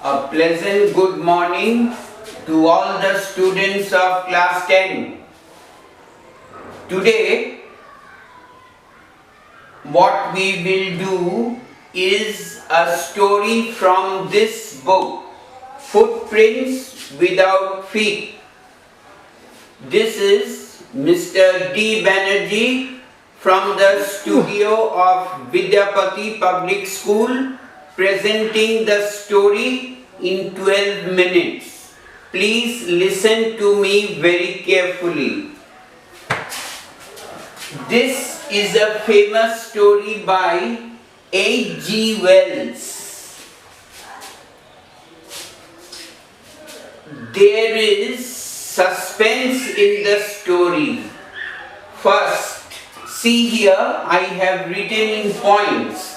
A pleasant good morning to all the students of class 10. Today, what we will do is a story from this book, Footprints Without Feet. This is Mr. D. Banerjee from the studio of Vidyapati Public School, presenting the story in 12 minutes. Please listen to me very carefully. This is a famous story by H.G Wells. There is suspense in the story. First, see here, I have written in points.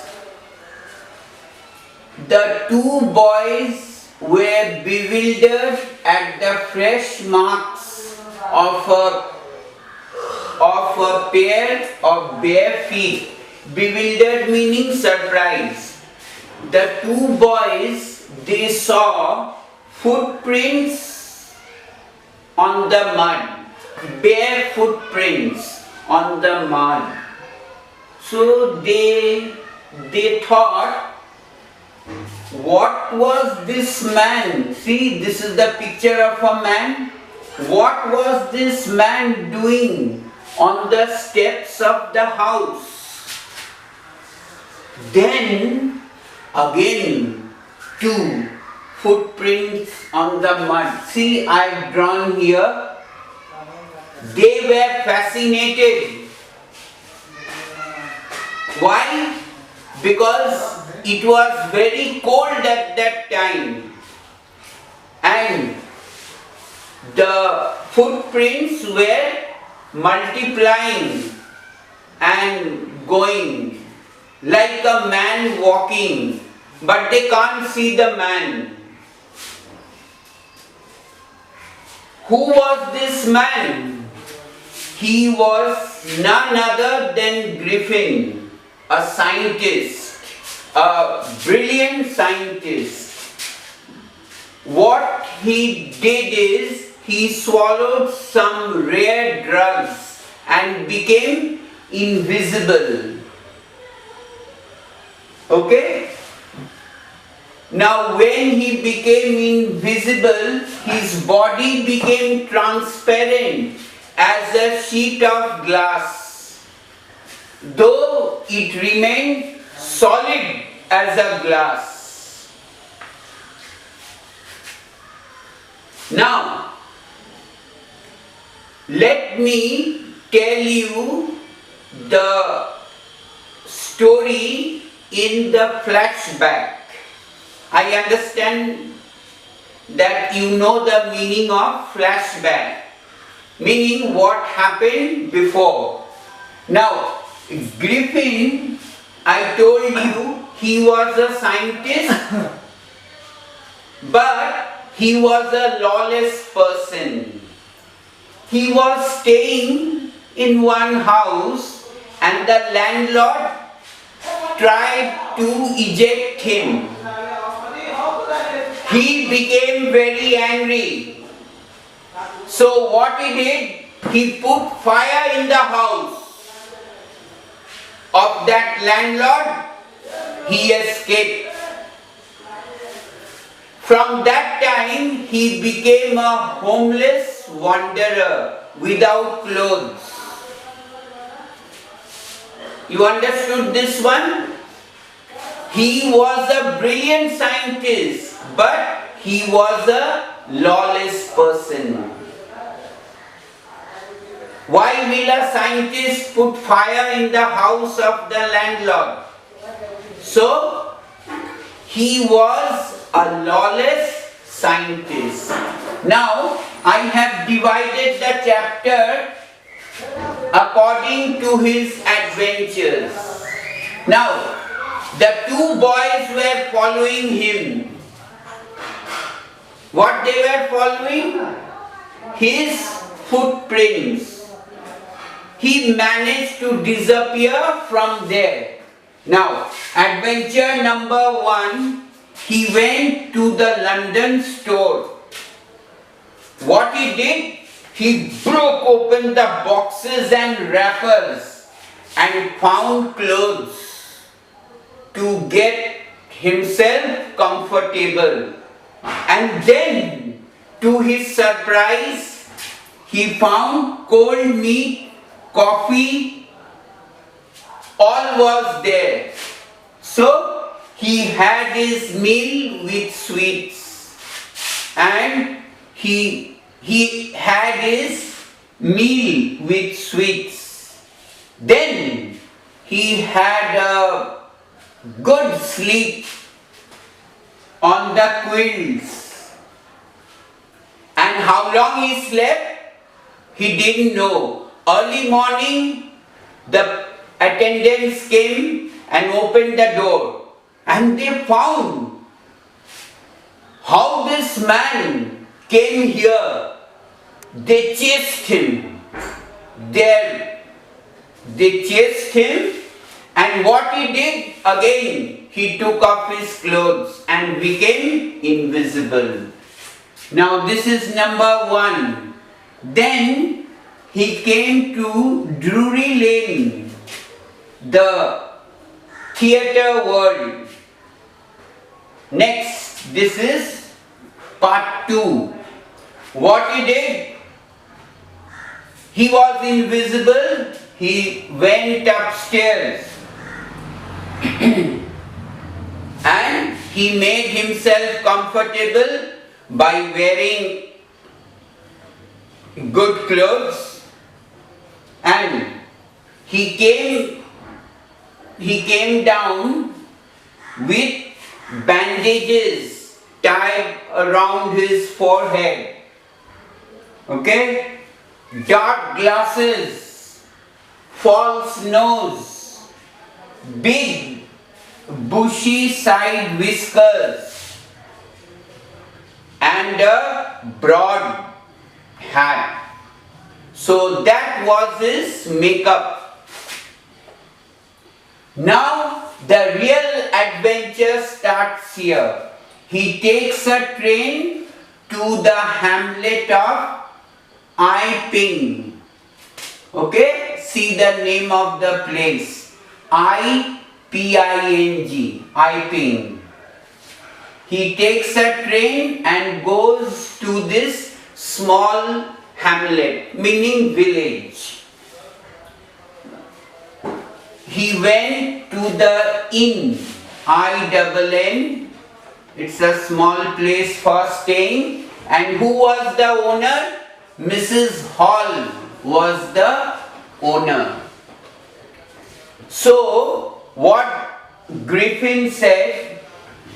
The two boys were bewildered at the fresh marks of a pair of bare feet. Bewildered meaning surprised. The two boys, they saw footprints on the mud, bare footprints on the mud. So they thought, what was this man? See, this is the picture of a man. What was this man doing on the steps of the house? Then, again, two footprints on the mud. See, I've drawn here. They were fascinated. Why? Because it was very cold at that time, and the footprints were multiplying and going like a man walking, but they can't see the man. Who was this man? He was none other than Griffin, a scientist. A brilliant scientist. What he did is he swallowed some rare drugs and became invisible. Okay? Now when he became invisible, his body became transparent as a sheet of glass, though it remained solid as a glass. Now, let me tell you the story in the flashback. I understand that you know the meaning of flashback, meaning what happened before. Now, Griffin, I told you he was a scientist, but he was a lawless person. He was staying in one house and the landlord tried to eject him. He became very angry. So what he did, he put fire in the house of that landlord. He escaped. From that time, he became a homeless wanderer without clothes. You understood this one? He was a brilliant scientist, but he was a lawless person. Why will a scientist put fire in the house of the landlord? So, he was a lawless scientist. Now, I have divided the chapter according to his adventures. Now, the two boys were following him. What they were following? His footprints. He managed to disappear from there. Now, adventure number 1, he went to the London store. What he did, he broke open the boxes and wrappers and found clothes to get himself comfortable. And then, to his surprise, he found cold meat, coffee, all was there. So, he had his meal with sweets, and he had his meal with sweets. Then he had a good sleep on the quilts. And how long he slept, he didn't know. Early morning, the attendants came and opened the door, and they found how this man came here. They chased him. They chased him, and what he did, again, he took off his clothes and became invisible. Now this is number one. Then he came to Drury Lane, the theatre world. Next, this is part 2. What he did, he was invisible, he went upstairs and he made himself comfortable by wearing good clothes, and he came down with bandages tied around his forehead. Okay? Dark glasses, false nose, big bushy side whiskers, and a broad hat. So that was his makeup. Now the real adventure starts here. He takes a train to the hamlet of Iping. Okay, see the name of the place. Iping. Iping. He takes a train and goes to this small hamlet, meaning village. He went to the inn, INN. It's a small place for staying. And who was the owner? Mrs. Hall was the owner. So, what Griffin said,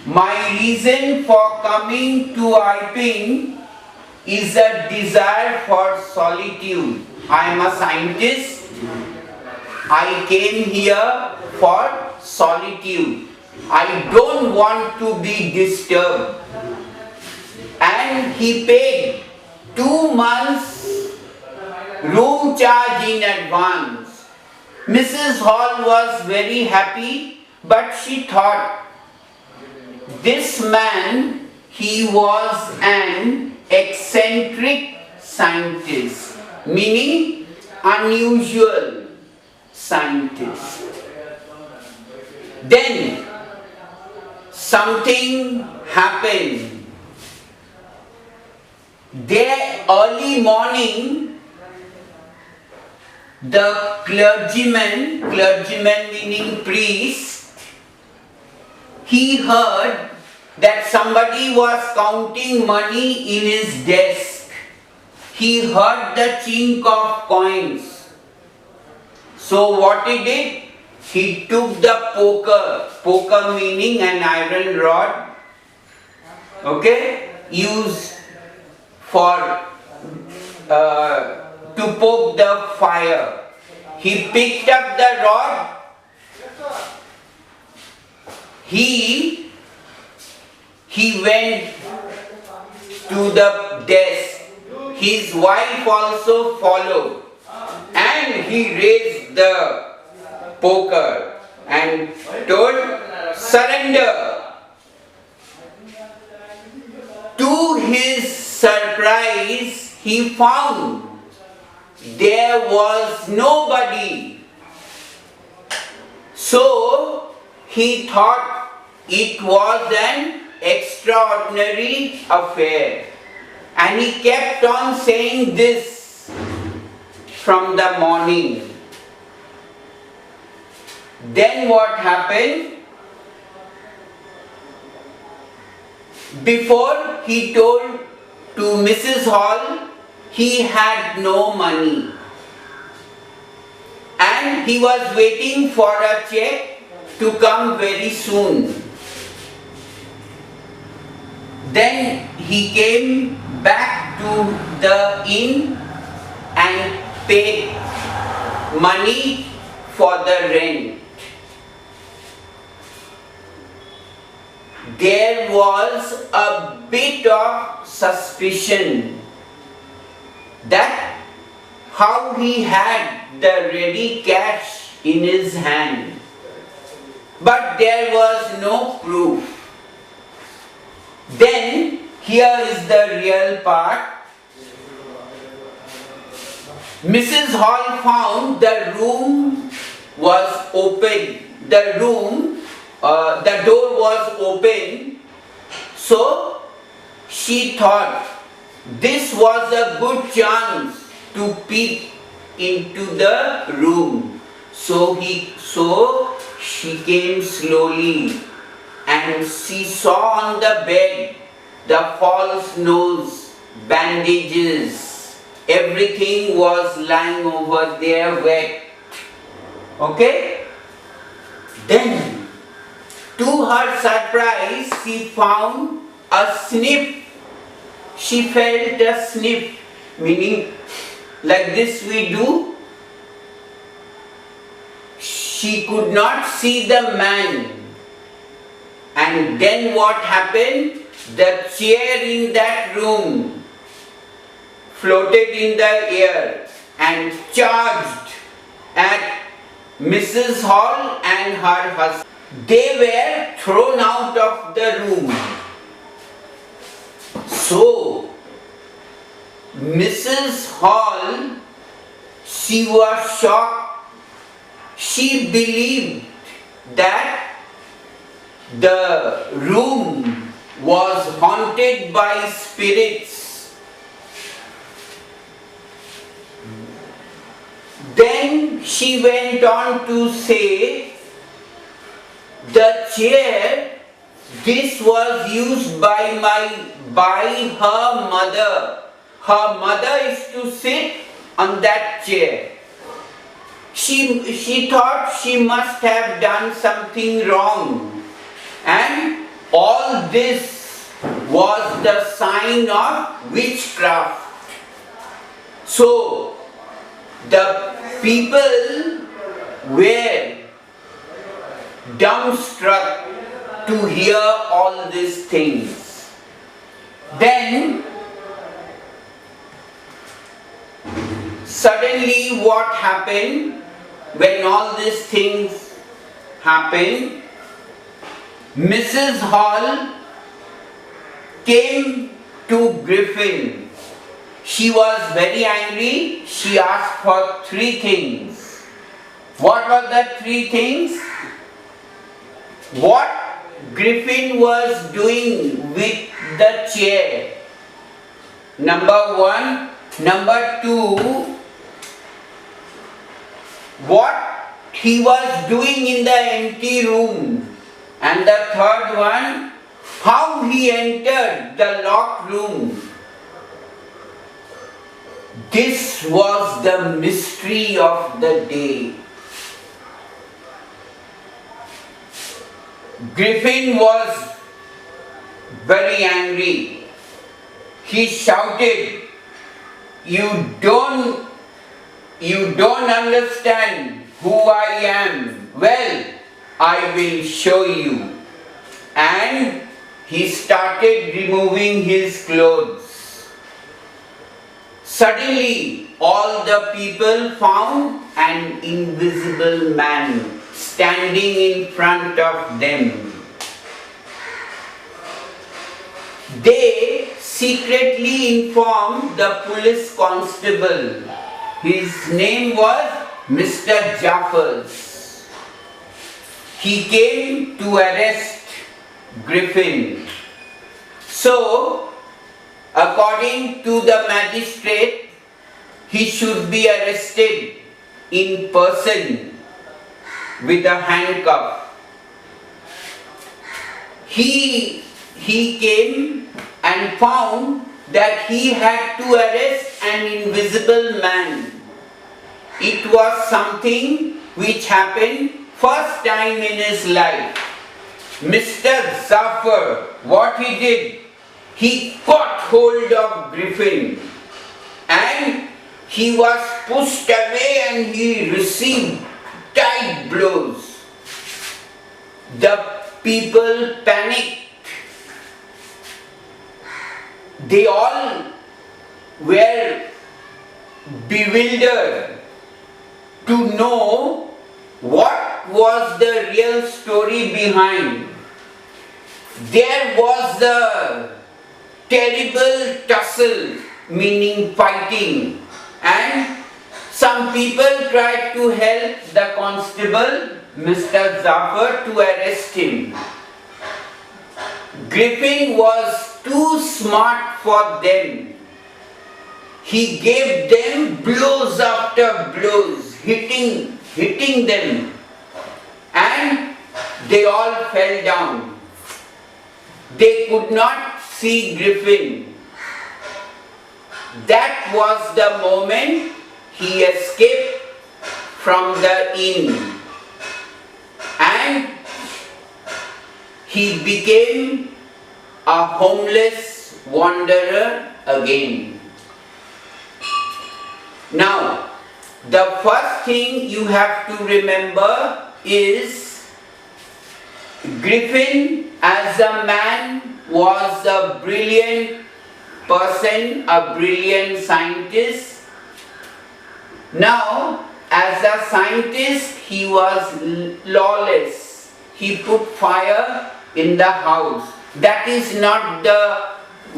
my reason for coming to Iping is a desire for solitude. I am a scientist. I came here for solitude. I don't want to be disturbed. And he paid 2 months room charge in advance. Mrs. Hall was very happy, but she thought, this man, he was an eccentric scientist, meaning unusual scientist. Then something happened. There early morning, the clergyman meaning priest, he heard that somebody was counting money in his desk. He heard the chink of coins. So what he did? He took the poker meaning an iron rod, okay, used for to poke the fire. He picked up the rod. He went to the desk. His wife also followed, and he raised the poker and told, surrender. his surprise, he found there was nobody. So he thought it was an extraordinary affair. And he kept on saying this from the morning. Then what happened? Before he told to Mrs. Hall, he had no money. And he was waiting for a check to come very soon. Then he came back to the inn and paid money for the rent. There was a bit of suspicion that how he had the ready cash in his hand, but there was no proof. Then here is the real part. Mrs. Hall found the room was open. The door was open. So she thought this was a good chance to peep into the room. So she came slowly and she saw on the bed the false nose, bandages, everything was lying over there wet. Okay? Then, to her surprise, she found a sniff. She felt a sniff, meaning like this we do. She could not see the man. And then what happened? The chair in that room floated in the air and charged at Mrs. Hall and her husband. They were thrown out of the room. So, Mrs. Hall, she was shocked. She believed that the room was haunted by spirits. Then she went on to say, the chair, this was used by her mother. Her mother is to sit on that chair. She thought she must have done something wrong. And all this was the sign of witchcraft. So, the people were dumbstruck to hear all these things. Then, suddenly what happened when all these things happened? Mrs. Hall came to Griffin. She was very angry. She asked for 3 things. What were the 3 things? What Griffin was doing with the chair. Number 1. Number 2. What he was doing in the empty room. And the 3rd one, how he entered the locked room. This was the mystery of the day. Griffin was very angry. He shouted, You don't understand who I am. Well, I will show you. And he started removing his clothes. Suddenly, all the people found an invisible man standing in front of them. they secretly informed the police constable. His name was Mr. Jaffers. He came to arrest Griffin. So, according to the magistrate, he should be arrested in person with a handcuff. He came and found that he had to arrest an invisible man. It was something which happened first time in his life. Mr. Zafar, what he did, he caught hold of Griffin and he was pushed away and he received tight blows. The people panicked. They all were bewildered to know what was the real story behind. There was a terrible tussle, meaning fighting, and some people tried to help the constable, Mr. Zafar, to arrest him. Griffin was too smart for them. He gave them blows after blows, hitting them, and they all fell down. They could not see Griffin. That was the moment he escaped from the inn and he became a homeless wanderer again. Now, the first thing you have to remember is Griffin as a man was a brilliant person, a brilliant scientist. Now, as a scientist, he was lawless. He put fire in the house. That is not the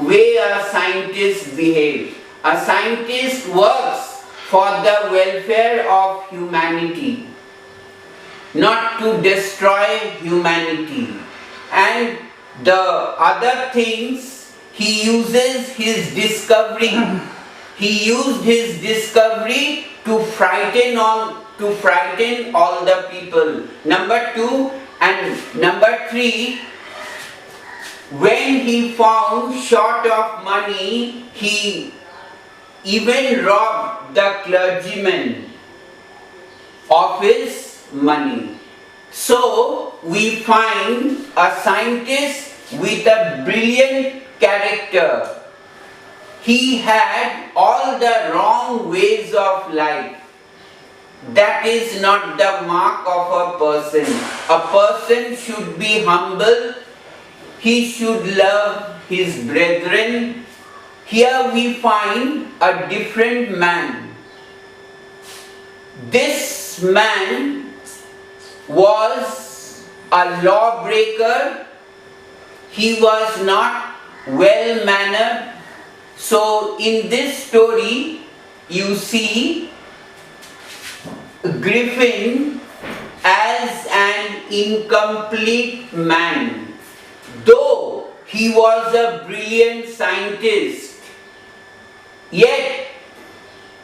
way a scientist behaves. A scientist works for the welfare of humanity, not to destroy humanity. And the other things, he uses his discovery. He used his discovery to frighten all the people. Number 2 and number 3, when he found short of money, he even robbed the clergyman of his money. So we find a scientist with a brilliant character. He had all the wrong ways of life. That is not the mark of a person. A person should be humble. He should love his brethren. Here we find a different man. This man was a lawbreaker. He was not well mannered. So in this story, you see Griffin as an incomplete man. Though he was a brilliant scientist, yet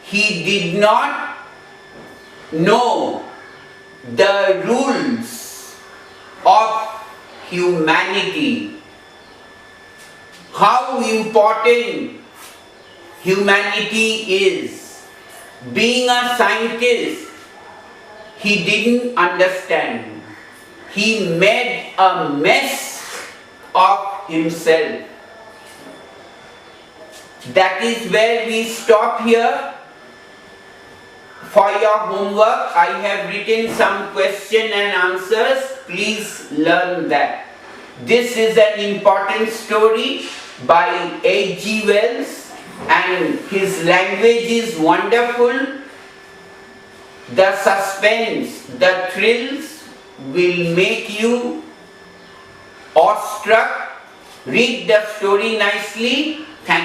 he did not know the rules of humanity. How important humanity is. Being a scientist, he didn't understand. He made a mess of himself. That is where we stop here. For your homework, I have written some question and answers. Please learn that. This is an important story by H.G. Wells, and his language is wonderful. The suspense, the thrills will make you awestruck read the story nicely. Thank you.